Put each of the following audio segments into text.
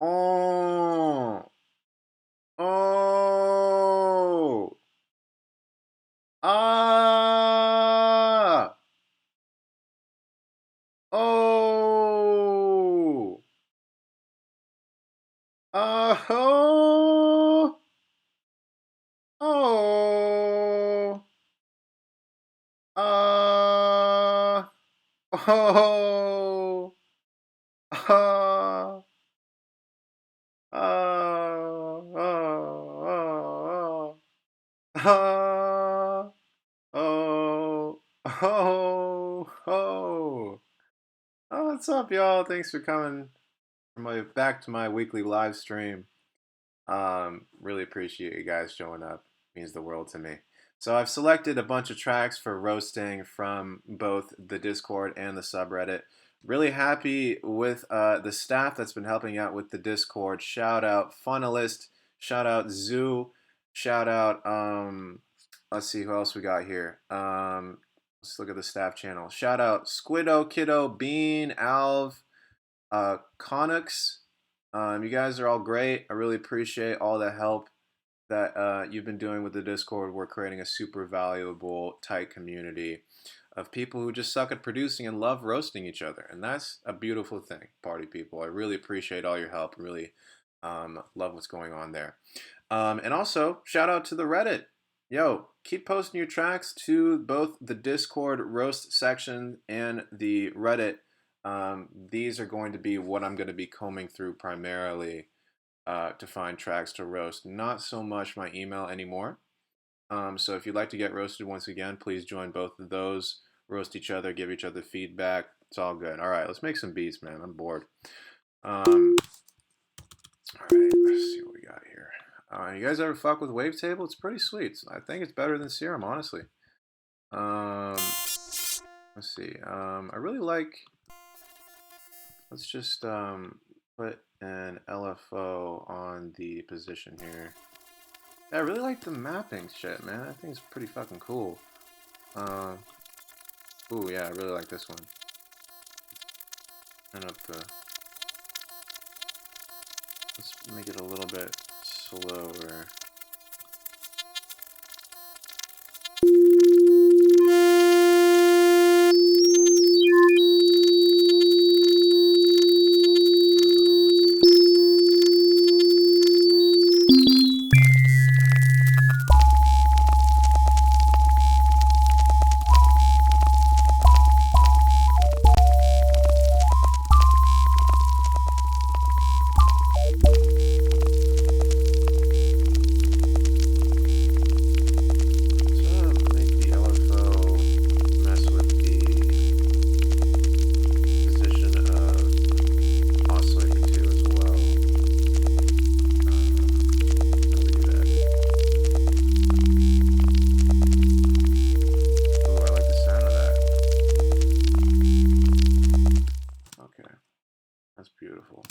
Oh. Oh. Ah. Oh. Oh. Oh. Oh. Ah. Oh. Oh. Oh. Oh. Oh. Oh. Oh, what's up, y'all? Thanks for coming back to my weekly live stream. Really appreciate you guys showing up. Means the world to me. So I've selected a bunch of tracks for roasting from both the Discord and the subreddit. Really happy with the staff that's been helping out with the Discord. Shout out Funnelist. Shout out Zoo. Shout out let's see who else we got here. Let's look at the staff channel. Shout out Squiddo, Kiddo, Bean, Alv, Connux. You guys are all great. I really appreciate all the help that you've been doing with the Discord. We're creating a super valuable, tight community of people who just suck at producing and love roasting each other. And that's a beautiful thing, party people. I really appreciate all your help. Really love what's going on there. And also, shout out to the Reddit. Yo, keep posting your tracks to both the Discord roast section and the Reddit. These are going to be what I'm going to be combing through primarily to find tracks to roast. Not so much my email anymore. So if you'd like to get roasted once again, please join both of those. Roast each other, give each other feedback. It's all good. All right, let's make some beats, man. I'm bored. All right, let's see what we got here. You guys ever fuck with Wavetable? It's pretty sweet. I think it's better than Serum, honestly. Let's see. I really like. Let's just put an LFO on the position here. Yeah, I really like the mapping shit, man. I think it's pretty fucking cool. Ooh, yeah, I really like this one. Turn up the. Let's make it a little bit slower. Beautiful.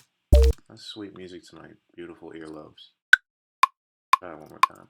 That's sweet music tonight. Beautiful earlobes. Try it one more time.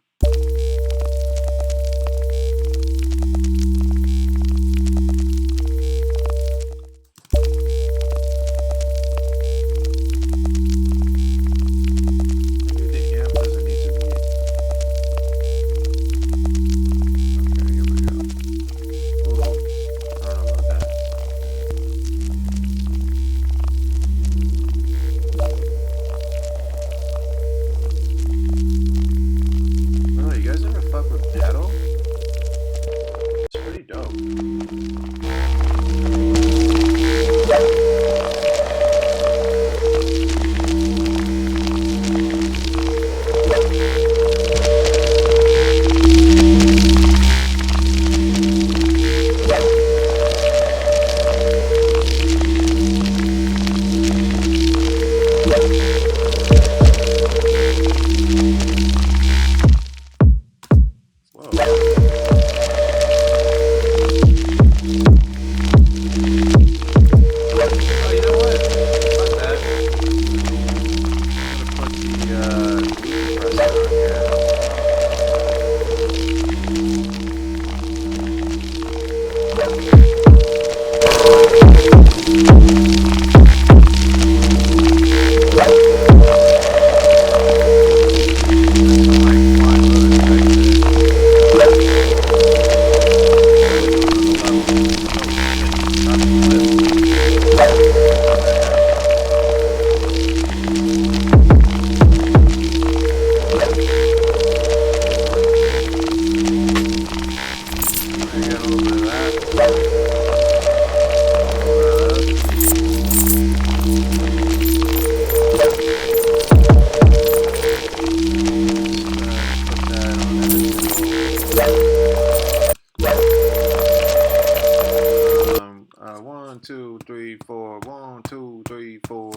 4. 1, 2, 3, 4.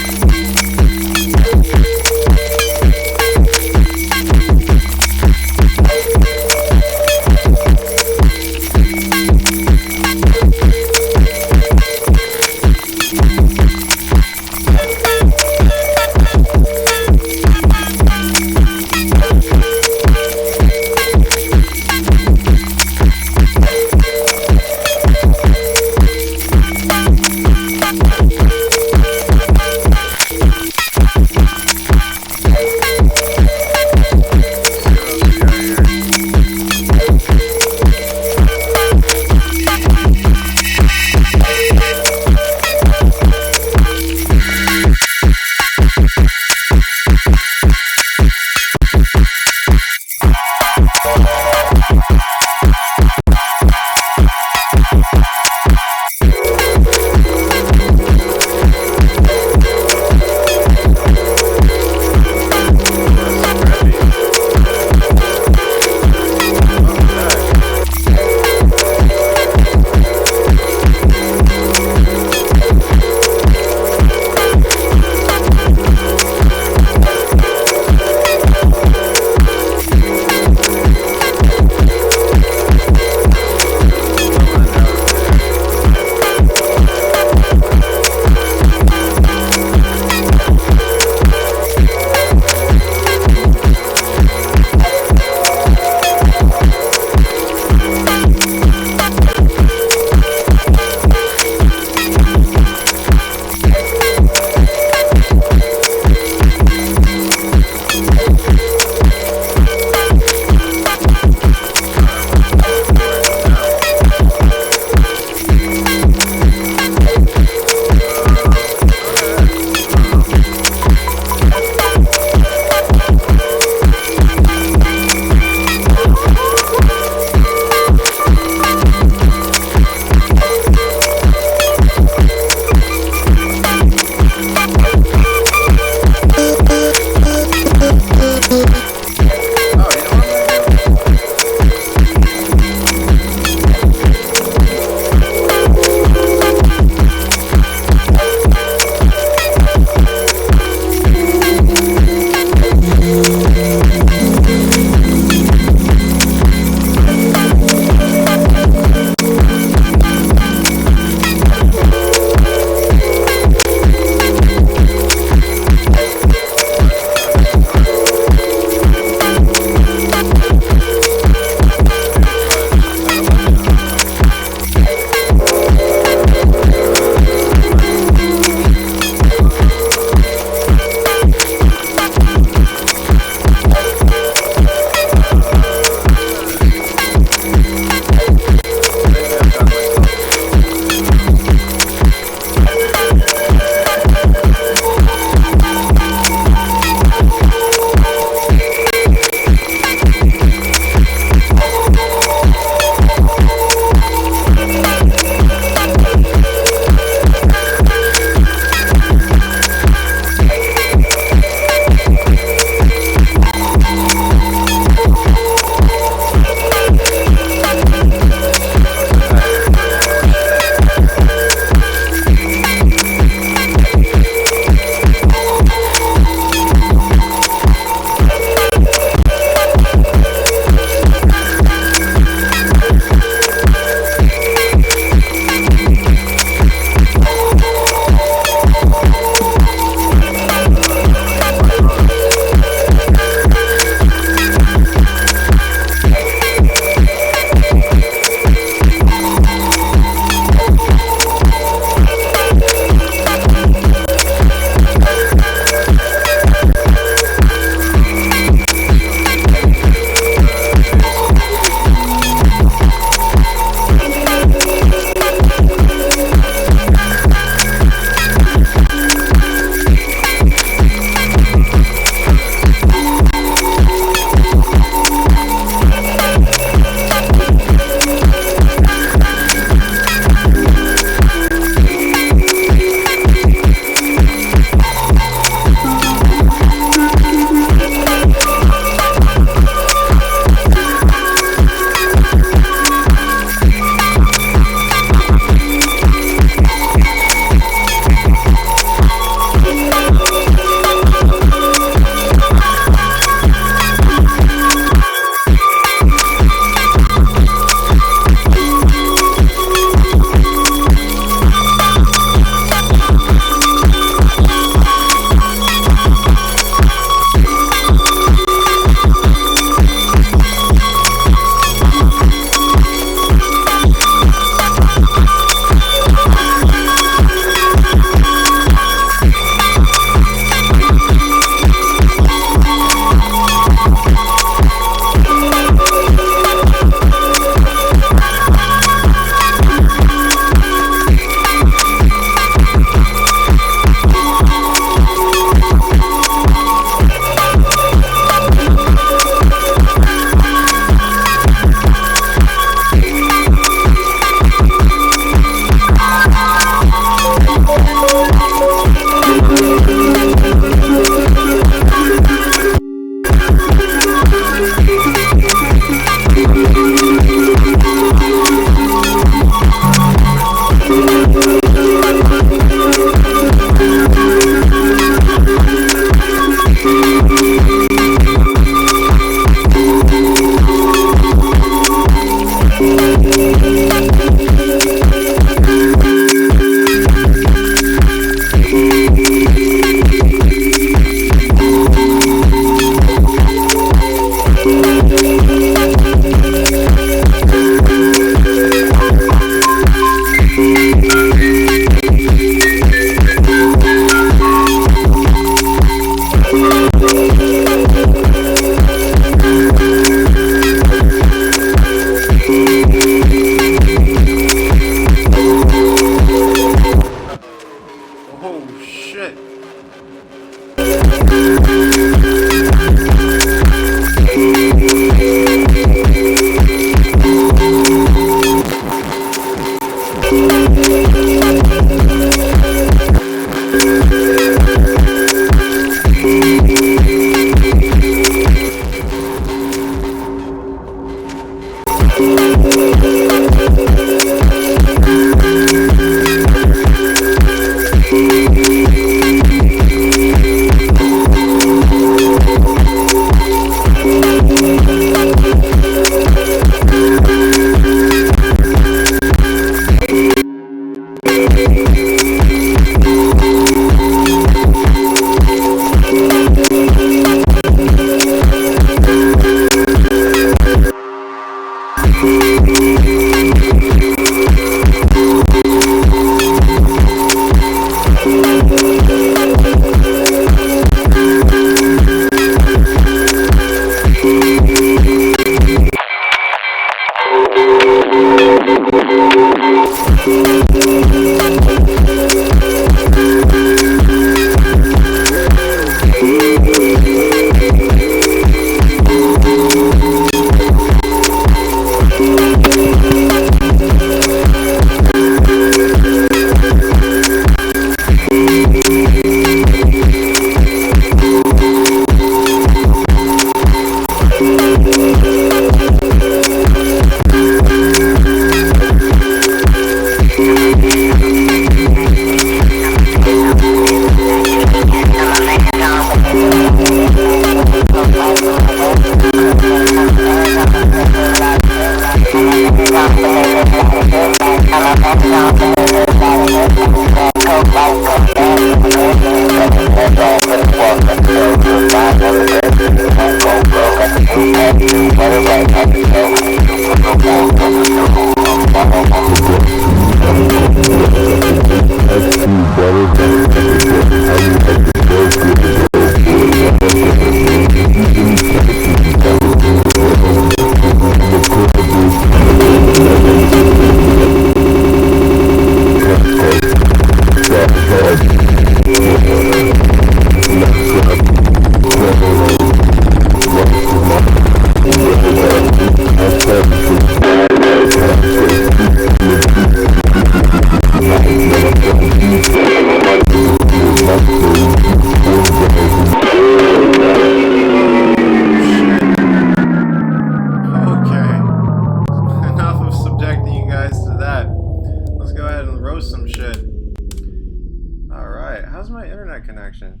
Connection.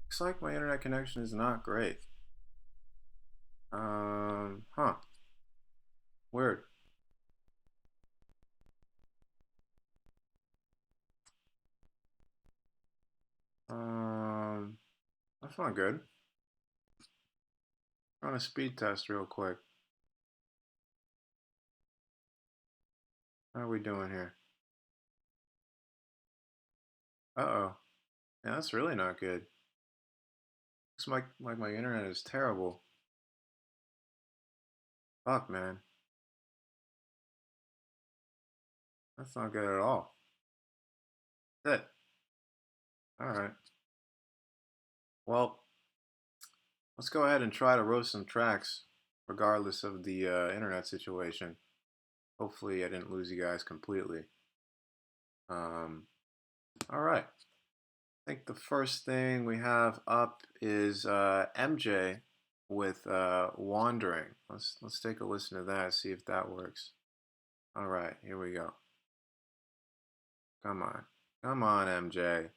Looks like my internet connection is not great. Huh. Weird. That's not good. Run a speed test real quick. How are we doing here? Uh-oh. Yeah, that's really not good. Looks like my internet is terrible. Fuck, man. That's not good at all. That's it. Alright. Well, let's go ahead and try to roast some tracks, regardless of the internet situation. Hopefully I didn't lose you guys completely. Alright. I think the first thing we have up is MJ with Wandering. Let's take a listen to that, see if that works. Alright, here we go. Come on. Come on, MJ.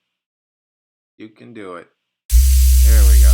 You can do it. Here we go.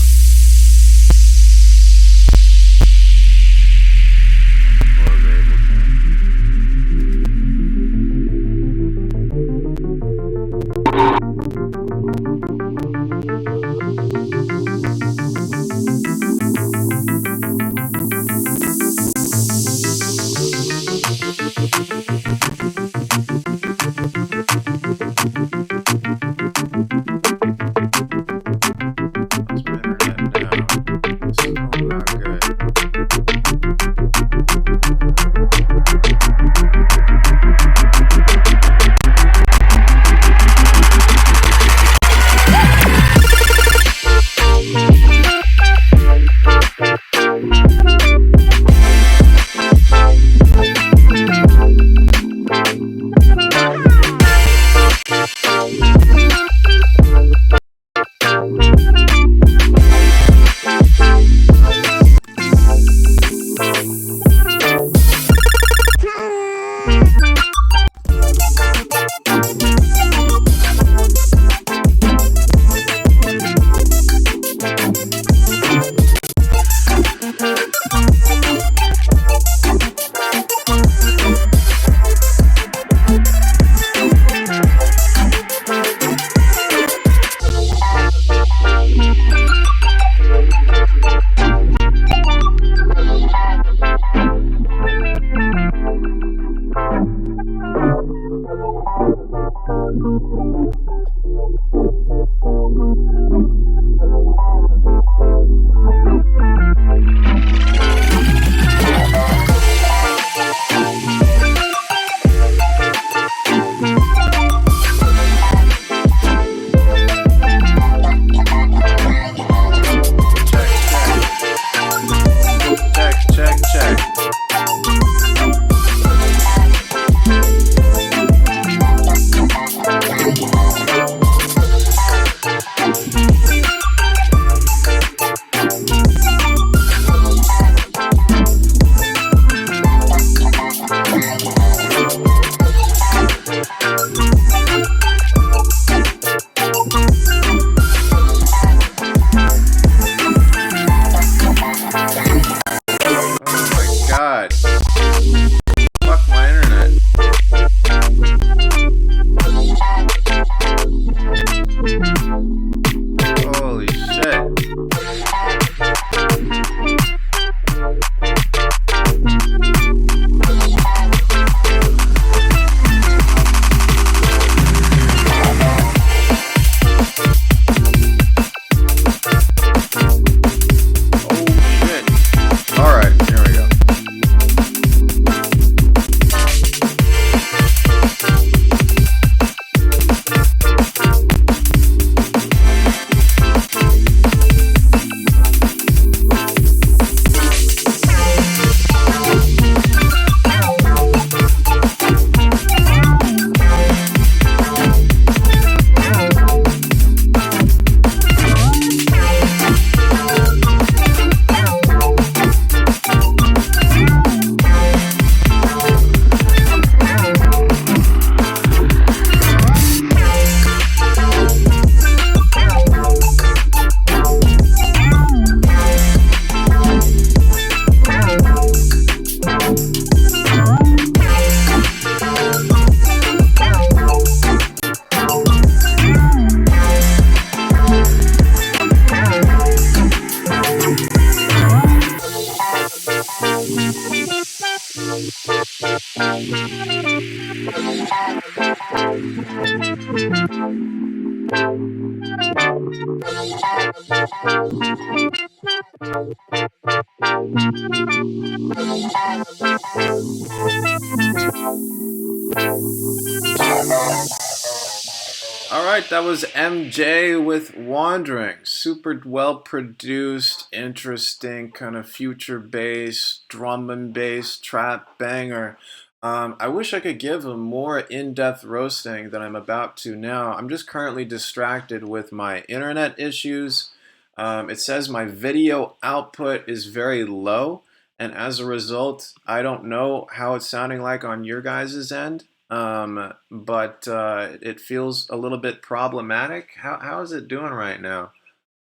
All right, that was MJ with Wandering. Super well produced, interesting, kind of future bass, drum and bass, trap banger. I wish I could give a more in depth roasting than I'm about to now. I'm just currently distracted with my internet issues. It says my video output is very low, and as a result, I don't know how it's sounding like on your guys' end. But it feels a little bit problematic. How is it doing right now?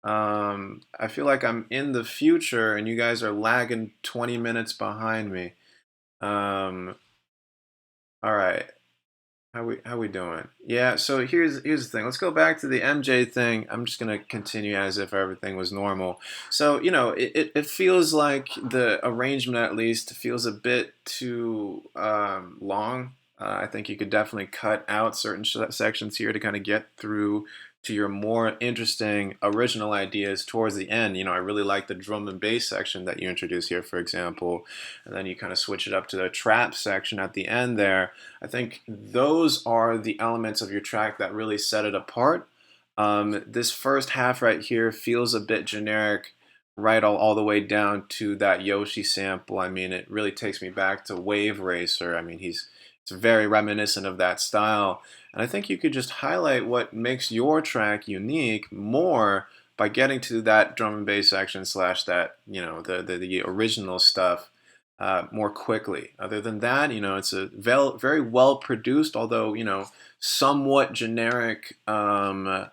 I feel like I'm in the future and you guys are lagging 20 minutes behind me. Um, all right. How we doing? Yeah, so here's the thing. Let's go back to the MJ thing. I'm just gonna continue as if everything was normal. So, it feels like the arrangement at least feels a bit too long. I think you could definitely cut out certain sections here to kind of get through to your more interesting original ideas towards the end. I really like the drum and bass section that you introduced here, for example, and then you kind of switch it up to the trap section at the end there. I think those are the elements of your track that really set it apart. This first half right here feels a bit generic, right all the way down to that Yoshi sample. I mean, it really takes me back to Wave Racer. I mean, it's very reminiscent of that style. And I think you could just highlight what makes your track unique more by getting to that drum and bass section slash that, the original stuff more quickly. Other than that, it's a very well produced, although, somewhat generic, solid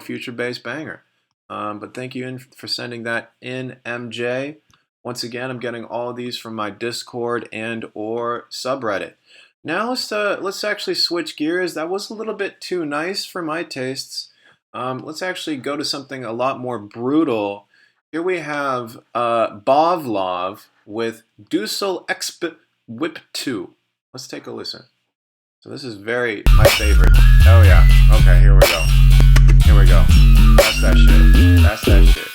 future bass banger. But thank you for sending that in, MJ. Once again, I'm getting all of these from my Discord and or subreddit. Now let's actually switch gears. That was a little bit too nice for my tastes. Let's actually go to something a lot more brutal. Here we have Bovlov with Dusel Exp Whip 2. Let's take a listen. So this is my favorite. Oh yeah. Okay, here we go. Here we go. That's that shit. That's that shit.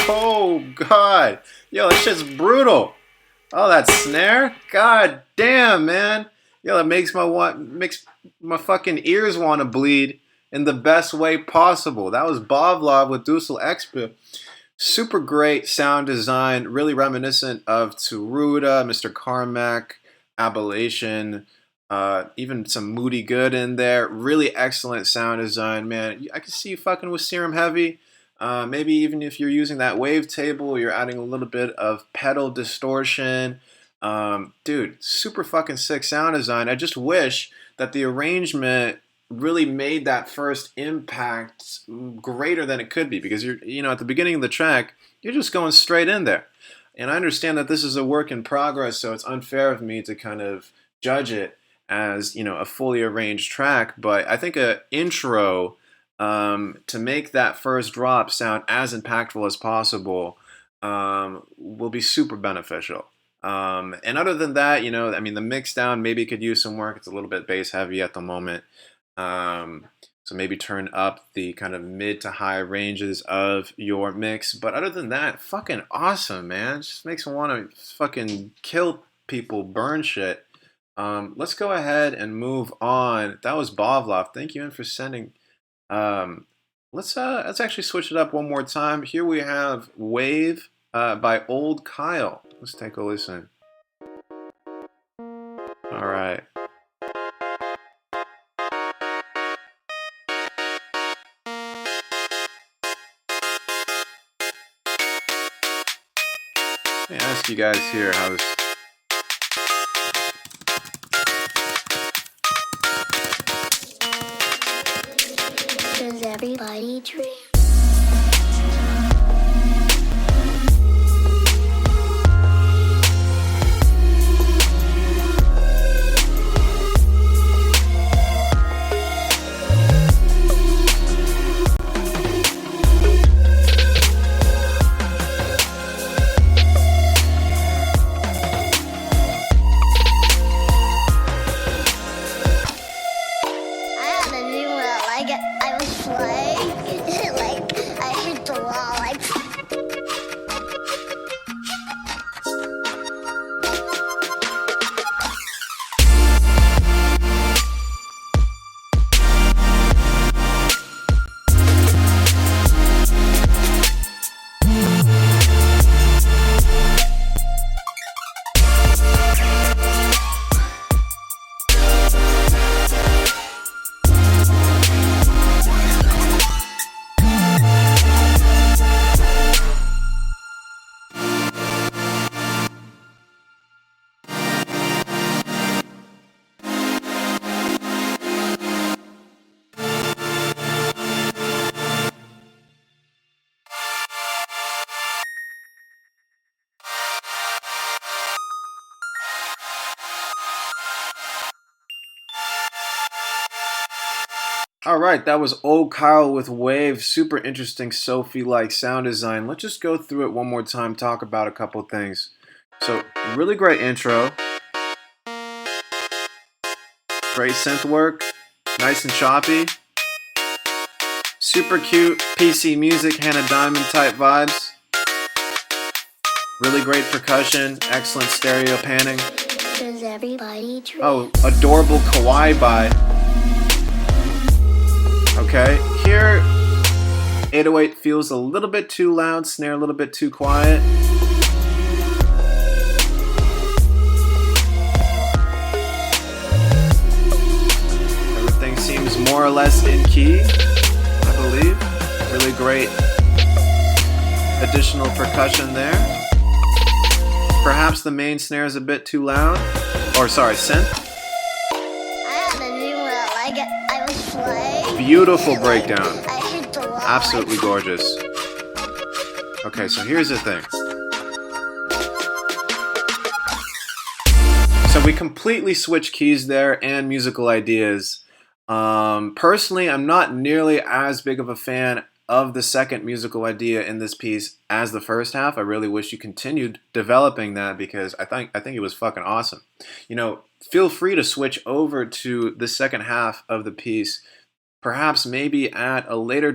Oh God, yo, that shit's brutal. Oh, that snare, God damn, man. Yo, that makes my fucking ears want to bleed in the best way possible. That was Bovlov with Dusel Exp. Super great sound design, really reminiscent of Tsuruda, Mr. Carmack, Aberration, even some Moody Good in there. Really excellent sound design, man. I can see you fucking with Serum Heavy. Maybe even if you're using that wavetable, you're adding a little bit of pedal distortion. Dude, super fucking sick sound design. I just wish that the arrangement really made that first impact greater than it could be, because you're at the beginning of the track, you're just going straight in there. And I understand that this is a work in progress, so it's unfair of me to kind of judge it as, a fully arranged track, but I think a intro to make that first drop sound as impactful as possible will be super beneficial. And other than that, I mean, the mix down maybe could use some work. It's a little bit bass heavy at the moment. So maybe turn up the kind of mid to high ranges of your mix. But other than that, fucking awesome, man. It just makes me want to fucking kill people, burn shit. Let's go ahead and move on. That was Bovlov. Thank you, in for sending. Let's actually switch it up one more time. Here we have Wave by Old Kyle. Let's take a listen. All right. Let me ask you guys here how this. Does everybody dream? I was flying, like, I hit the wall, like. All right, that was Old Kyle with Wave. Super interesting Sophie-like sound design. Let's just go through it one more time, talk about a couple things. So, really great intro. Great synth work. Nice and choppy. Super cute PC music, Hannah Diamond type vibes. Really great percussion. Excellent stereo panning. Does everybody dream? Oh, adorable kawaii by. Okay, here 808 feels a little bit too loud, snare a little bit too quiet. Everything seems more or less in key, I believe. Really great additional percussion there. Perhaps the main snare is a bit too loud. Or sorry, synth. I was flying. Beautiful breakdown. I hit the wall. Absolutely gorgeous. Okay, so here's the thing. So we completely switched keys there and musical ideas. Personally, I'm not nearly as big of a fan of the second musical idea in this piece as the first half. I really wish you continued developing that because I think it was fucking awesome. Feel free to switch over to the second half of the piece. Perhaps maybe at a later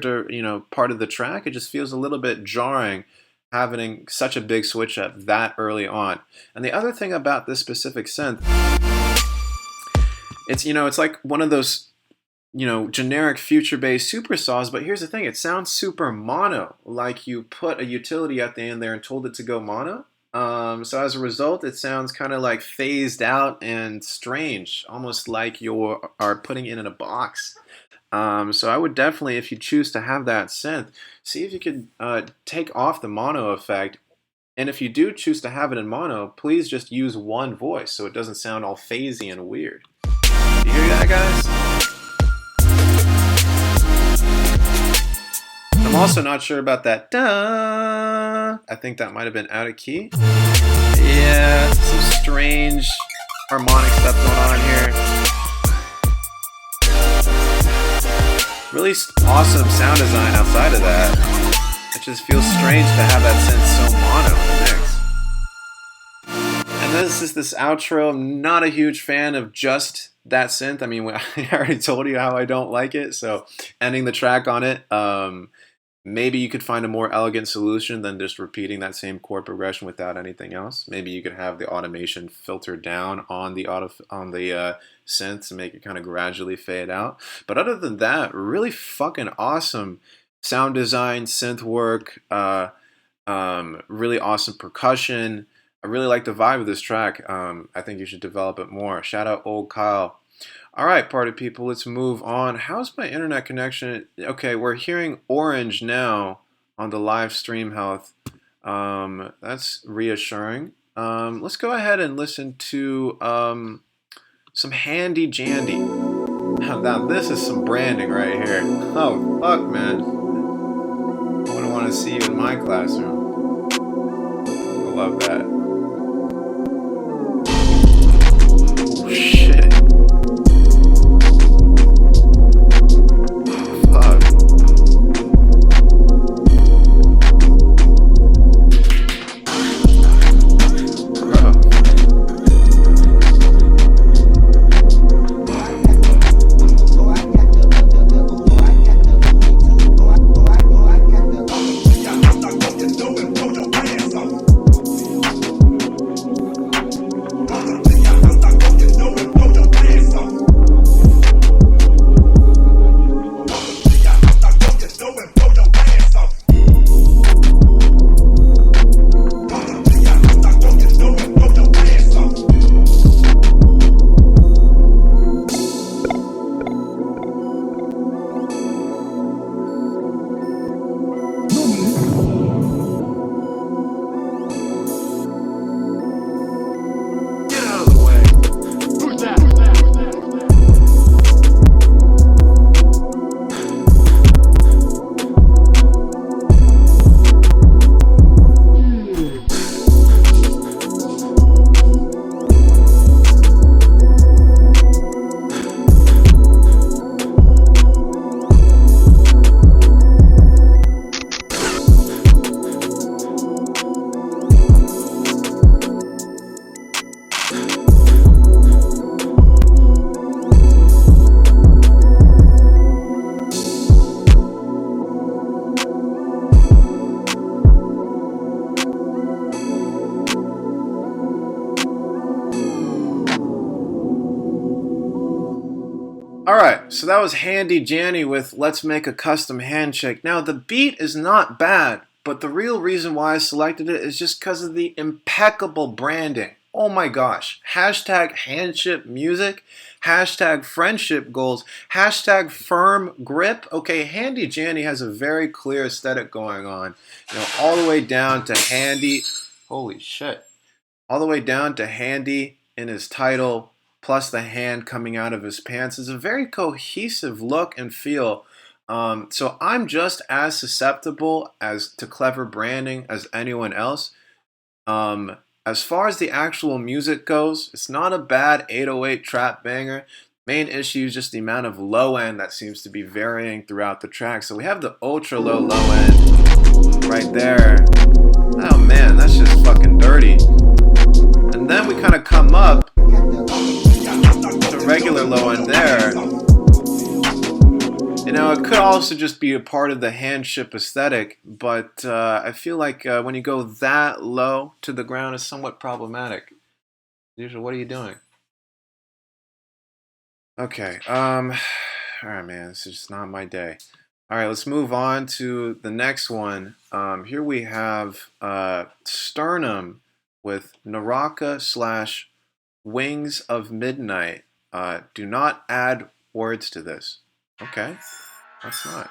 part of the track. It just feels a little bit jarring having such a big switch up that early on. And the other thing about this specific synth, it's like one of those generic future-based super saws, but here's the thing, it sounds super mono, like you put a utility at the end there and told it to go mono. So as a result, it sounds kind of like phased out and strange, almost like you are putting it in a box. So I would definitely, if you choose to have that synth, see if you could take off the mono effect. And if you do choose to have it in mono, please just use one voice so it doesn't sound all phasey and weird. You hear that, guys? I'm also not sure about that da. I think that might have been out of key. Yeah, some strange harmonic stuff going on here. Really awesome sound design outside of that. It just feels strange to have that synth so mono in the mix. This is this outro. I'm not a huge fan of just that synth. I mean, I already told you how I don't like it, so ending the track on it. Maybe you could find a more elegant solution than just repeating that same chord progression without anything else. Maybe you could have the automation filter down on the synth to make it kind of gradually fade out. But other than that, really fucking awesome sound design, synth work, really awesome percussion. I really like the vibe of this track. I think you should develop it more. Shout out old Kyle. All right, party people, let's move on. How's my internet connection? Okay, we're hearing orange now on the live stream health. That's reassuring. Let's go ahead and listen to some Handy Jandy. Now this is some branding right here. Oh, fuck, man. I wouldn't want to see you in my classroom. I love that. Oh, shit. Alright, so that was Handy Janny with Let's Make a Custom Handshake. Now, the beat is not bad, but the real reason why I selected it is just because of the impeccable branding. Oh my gosh. Hashtag handship music, hashtag friendship goals, hashtag firm grip. Okay, Handy Janny has a very clear aesthetic going on. You know, all the way down to Handy. Holy shit. All the way down to Handy in his title, plus the hand coming out of his pants, is a very cohesive look and feel. So I'm just as susceptible as to clever branding as anyone else. As far as the actual music goes, it's not a bad 808 trap banger. Main issue is just the amount of low end that seems to be varying throughout the track. So we have the ultra low end right there. Oh man, that's just fucking dirty. And then we kind of come up to regular low end there. You know, it could also just be a part of the handship aesthetic, but I feel like when you go that low to the ground, it's somewhat problematic. Usually, what are you doing? Okay, alright man, this is just not my day. Alright, let's move on to the next one. Here we have Sternum with Naraka slash Wings of Midnight. Do not add words to this. Okay, that's not.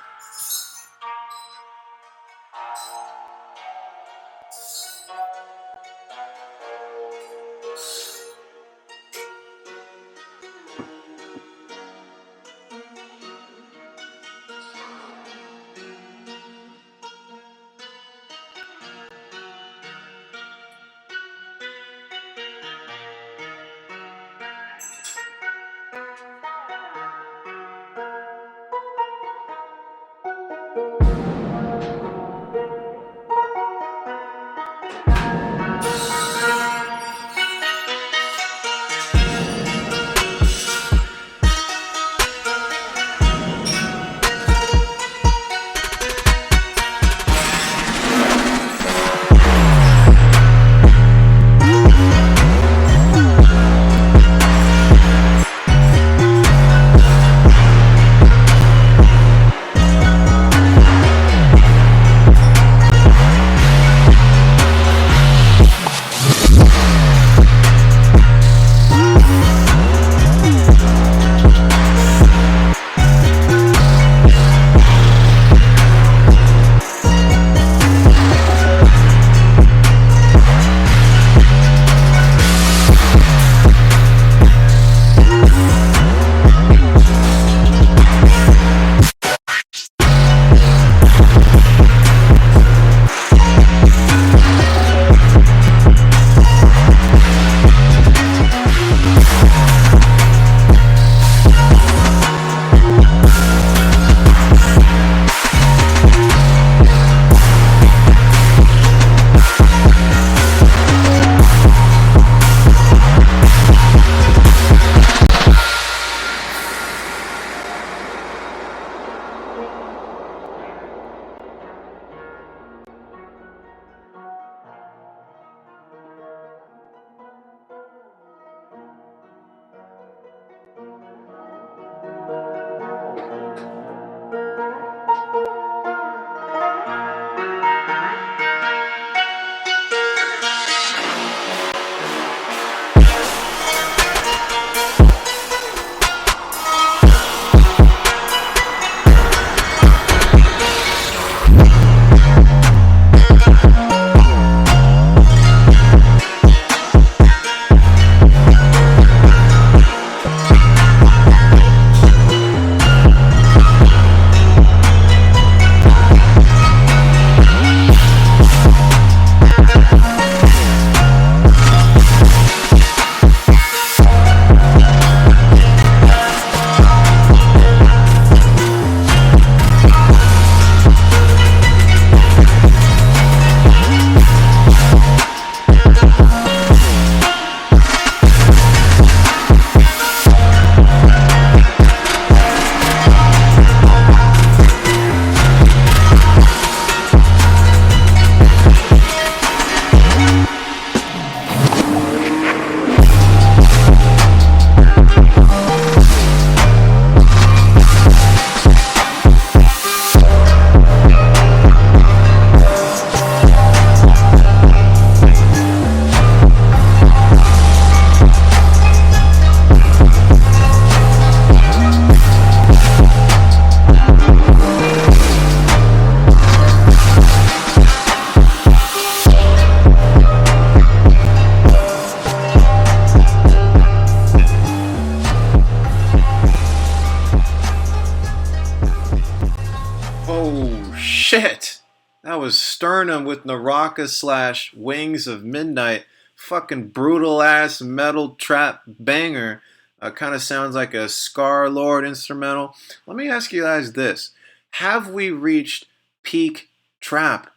shit! That was Sternum with Naraka slash Wings of Midnight. Fucking brutal ass metal trap banger. Kind of sounds like a Scar Lord instrumental. Let me ask you guys this. Have we reached peak trap?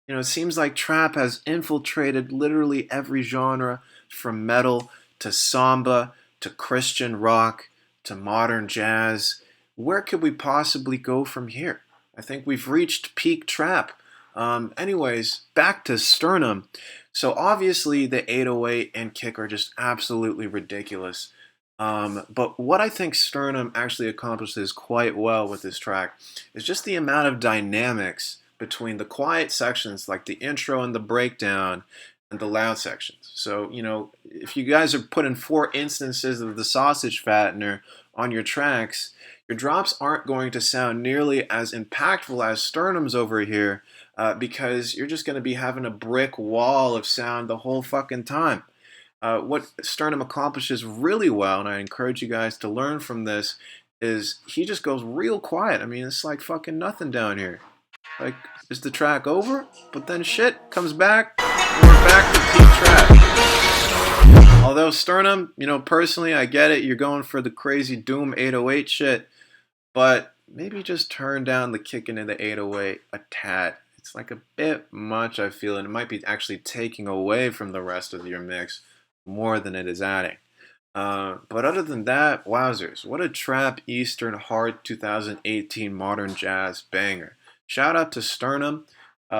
You know, it seems like trap has infiltrated literally every genre, from metal to samba to Christian rock to modern jazz. Where could we possibly go from here? I think we've reached peak trap. Anyways, back to Sternum. So obviously the 808 and kick are just absolutely ridiculous. But what I think Sternum actually accomplishes quite well with this track is just the amount of dynamics between the quiet sections, like the intro and the breakdown, and the loud sections. So, you know, if you guys are putting 4 instances of the sausage fattener on your tracks, your drops aren't going to sound nearly as impactful as Sternum's over here, because you're just going to be having a brick wall of sound the whole fucking time. What Sternum accomplishes really well, and I encourage you guys to learn from this, is he just goes real quiet. I mean, it's like fucking nothing down here. Like, is the track over? But then shit comes back, and we're back to peak track. Although Sternum, you know, personally, I get it. You're going for the crazy Doom 808 shit, but maybe just turn down the kicking in the 808 a tad. It's like a bit much, I feel, and it might be actually taking away from the rest of your mix more than it is adding. But other than that, wowzers, what a trap Eastern hard 2018 modern jazz banger. Shout out to Sternum.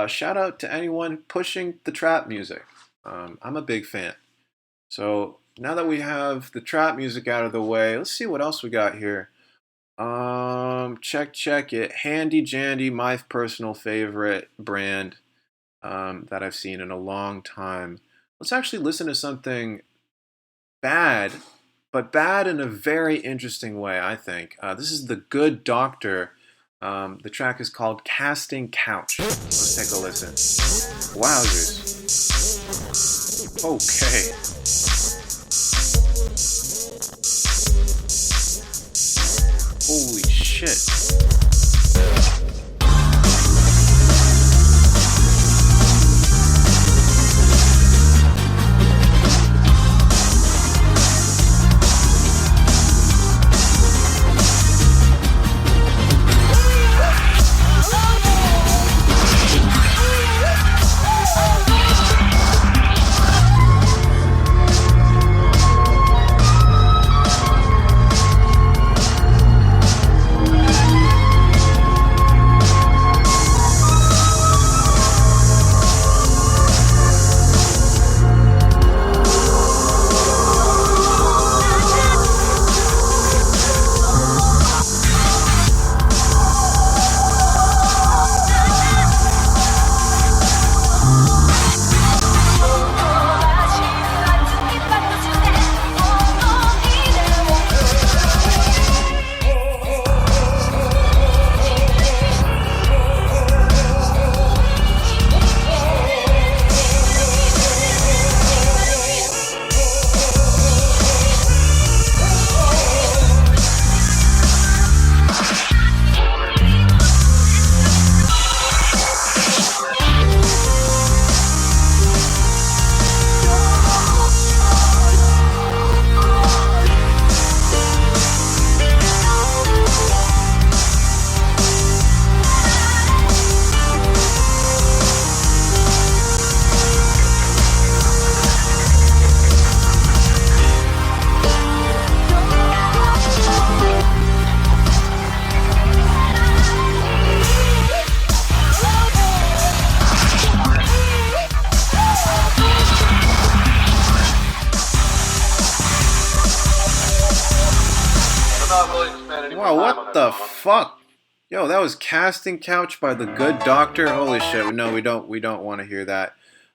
Shout out to anyone pushing the trap music. I'm a big fan. So now that we have the trap music out of the way, let's see what else we got here. Check it. Handy Jandy, my personal favorite brand that I've seen in a long time. Let's actually listen to something bad, but bad in a very interesting way, I think. This is The Good Doctor. The track is called Casting Couch. Let's take a listen. Wowzers. Okay. Holy shit. Wow, what the fuck? Yo, that was Casting Couch by The Good Doctor. Holy shit! No, we don't want to hear that.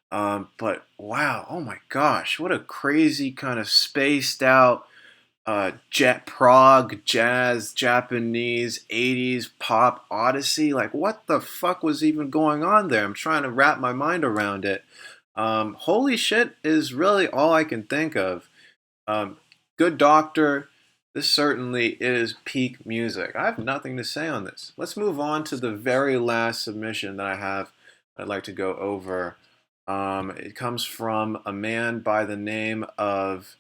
But wow, oh my gosh, what a crazy kind of spaced out jet prog jazz Japanese 80s pop odyssey. Like, what the fuck was even going on there? I'm trying to wrap my mind around it. Holy shit is really all I can think of. Good Doctor. This certainly is peak music. I have nothing to say on this. Let's move on to the very last submission that I have I'd like to go over. It comes from a man by the name of,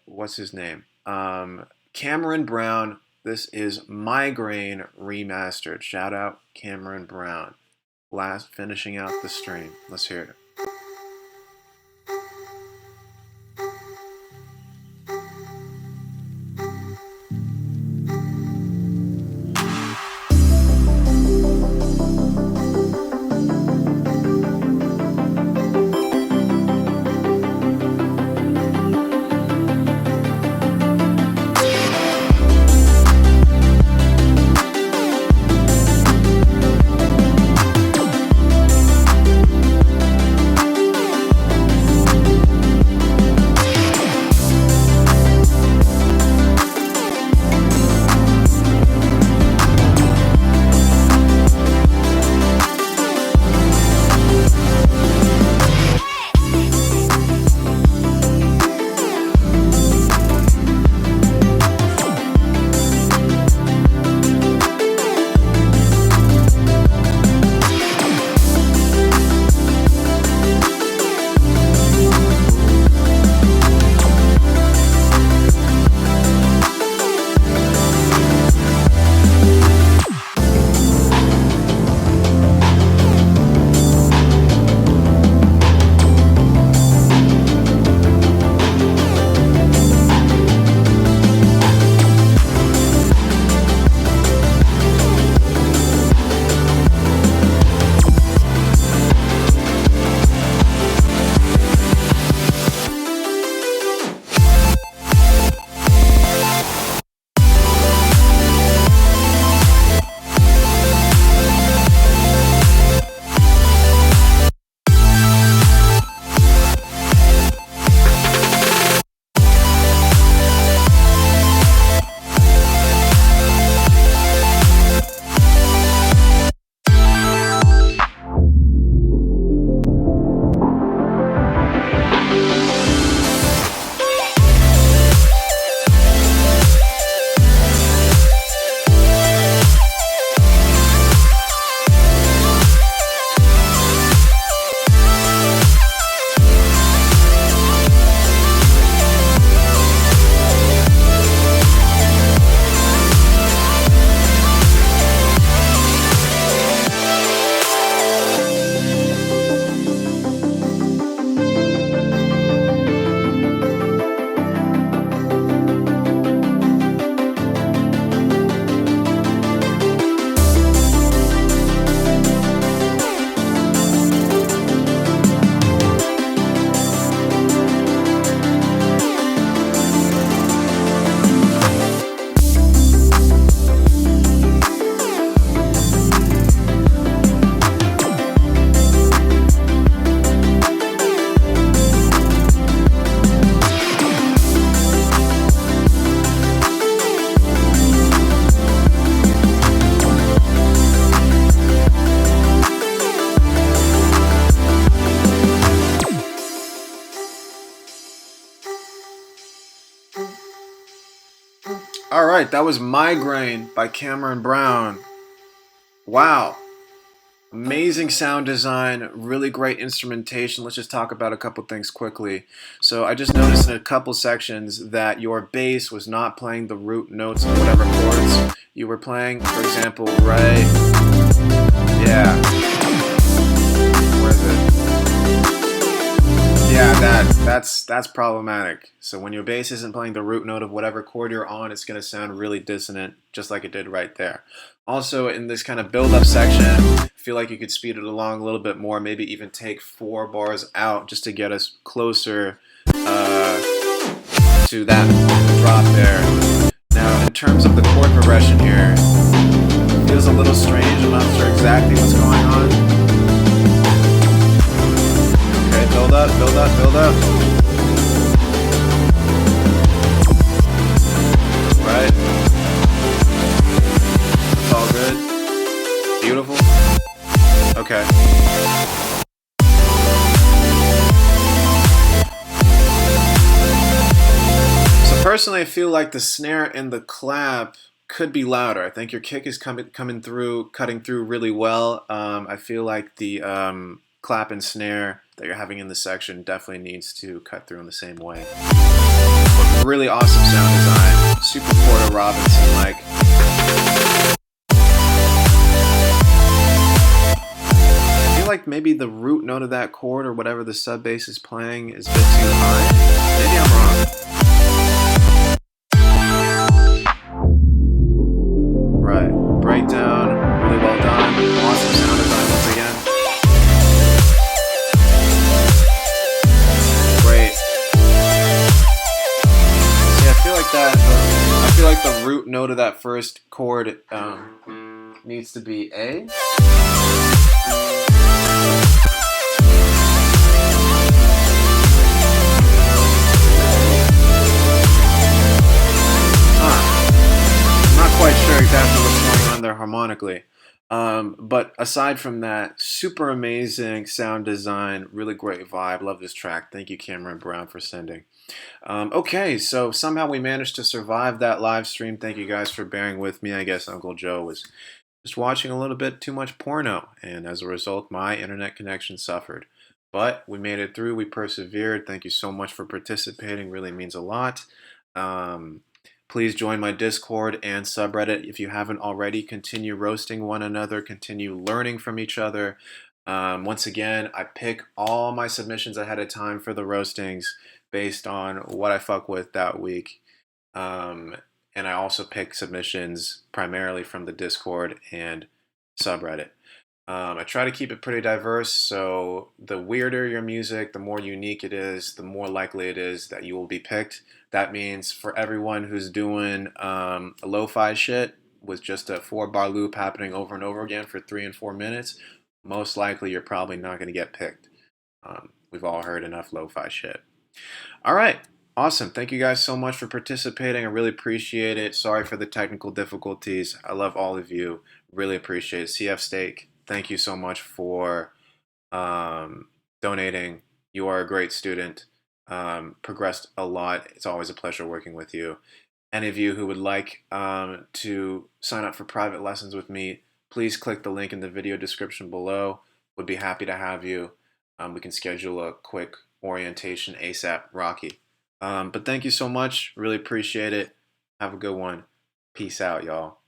what's his name? Cameron Brown. This is Migraine Remastered. Shout out Cameron Brown. Last finishing out the stream. Let's hear it. All right, that was Migraine by Cameron Brown. Wow. Amazing sound design, really great instrumentation. Let's just talk about a couple things quickly. So I just noticed in a couple sections that your bass was not playing the root notes of whatever chords you were playing. For example, right. Yeah. Where is it? Yeah, that's problematic. So when your bass isn't playing the root note of whatever chord you're on, it's going to sound really dissonant, just like it did right there. Also, in this kind of build-up section, I feel like you could speed it along a little bit more, maybe even take 4 bars out just to get us closer to that drop there. Now, in terms of the chord progression here, it feels a little strange. I'm not sure exactly what's going on. Okay, build up, build up, build up. Right? It's all good. Beautiful. Okay. So personally, personally, I feel like the snare and the clap could be louder. I think your kick is coming through, cutting through really well. I feel like the clap and snare that you're having in the section definitely needs to cut through in the same way. But really awesome sound design, super Porter Robinson like. I feel like maybe the root note of that chord or whatever the sub bass is playing is a bit too high. Maybe I'm wrong. Right, breakdown, really well done. Awesome sound design once again. Great. See, I feel like the root note of that first chord needs to be A. Quite sure exactly what's going on there harmonically. But aside from that, super amazing sound design, really great vibe. Love this track. Thank you, Cameron Brown, for sending. Okay, so somehow we managed to survive that live stream. Thank you guys for bearing with me. I guess Uncle Joe was just watching a little bit too much porno, and as a result, my internet connection suffered. But we made it through. We persevered. Thank you so much for participating. Really means a lot. Please join my Discord and subreddit if you haven't already. Continue roasting one another. Continue learning from each other. Once again, I pick all my submissions ahead of time for the roastings based on what I fuck with that week. And I also pick submissions primarily from the Discord and subreddit. I try to keep it pretty diverse, so the weirder your music, the more unique it is, the more likely it is that you will be picked. That means for everyone who's doing lo-fi shit with just a 4-bar loop happening over and over again for 3 and 4 minutes, most likely you're probably not going to get picked. We've all heard enough lo-fi shit. All right. Awesome. Thank you guys so much for participating. I really appreciate it. Sorry for the technical difficulties. I love all of you. Really appreciate it. CF Steak, thank you so much for donating. You are a great student. Progressed a lot. It's always a pleasure working with you. Any of you who would like to sign up for private lessons with me, please click the link in the video description below. Would be happy to have you. We can schedule a quick orientation ASAP, Rocky. But thank you so much. Really appreciate it. Have a good one. Peace out, y'all.